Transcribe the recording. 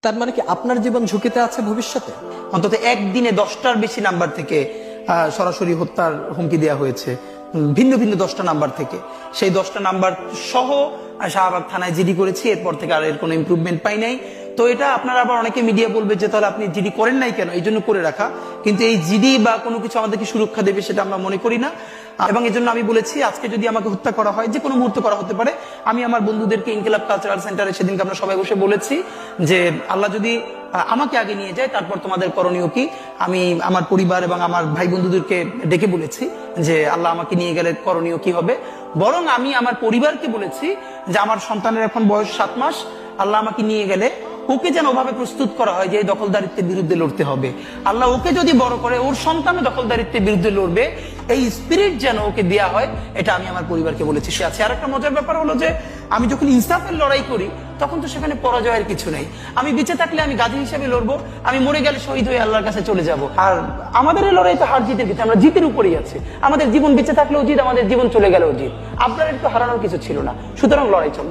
তার মানে কি আপনার জীবন ঝুঁকিতে আছে ভবিষ্যতে? অন্তত একদিনে 10টার বেশি নাম্বার থেকে সরাসরি হত্যার হুমকি দেওয়া হয়েছে, ভিন্ন ভিন্ন 10টা নাম্বার থেকে। সেই 10টা নাম্বার সহ শাহবাগ থানায় জিডি করেছি, এরপর থেকে আর এর কোনো ইমপ্রুভমেন্ট পাই নাই। তো এটা আপনারা আবার অনেকে মিডিয়া বলবে যে তাহলে আপনি জিডি করেন নাই কেন, এই জন্য করে রাখা। কিন্তু এই জিডি বা কোনো কিছু আমাদেরকে সুরক্ষা দেবে সেটা আমরা মনে করি না। এবং এই জন্য আমি বলেছি আজকে যদি আমাকে হত্যা করা হয়, যে কোনো মুহূর্তে করা হতে পারে। আমি আমার বন্ধুদেরকে ইনকিলাব কালচারাল সেন্টারে সেদিনকে আমরা সবাই বসে বলেছি যে আল্লাহ যদি আমাকে আগে নিয়ে যায় তারপর তোমাদের করণীয় কি। আমি আমার পরিবার এবং আমার ভাই বন্ধুদেরকে ডেকে বলেছি যে আল্লাহ আমাকে নিয়ে গেলে করণীয় কি হবে। বরং আমি আমার পরিবারকে বলেছি যে আমার সন্তানের এখন বয়স 7 মাস, আল্লাহ আমাকে নিয়ে গেলে ওকে যেন ওভাবে প্রস্তুত করা হয় যে এই দখলদারিত্বের বিরুদ্ধে লড়তে হবে। আল্লাহ ওকে যদি বড় করে ওর সন্তান দখলদারিত্বের বিরুদ্ধে লড়বে, এই স্পিরিট যেন ওকে দেয়া হয়, এটা আমি আমার পরিবারকে বলেছি। সে আছে। আর একটা মজার ব্যাপার হলো যে আমি যখন ইনসাফের লড়াই করি তখন তো সেখানে পরাজয়ের কিছু নেই। আমি বেঁচে থাকলে আমি গাজী হিসেবে লড়বো, আমি মরে গেলে শহীদ হয়ে আল্লাহর কাছে চলে যাব। আর আমাদের এই লড়াই তো হার জিতের কিছু, আমরা জিতের উপরেই আছে। আমাদের জীবন বেঁচে থাকলেও জিত, আমাদের জীবন চলে গেলেও জিত। আপনার একটু হারানোর কিছু ছিল না, সুতরাং লড়াই চল।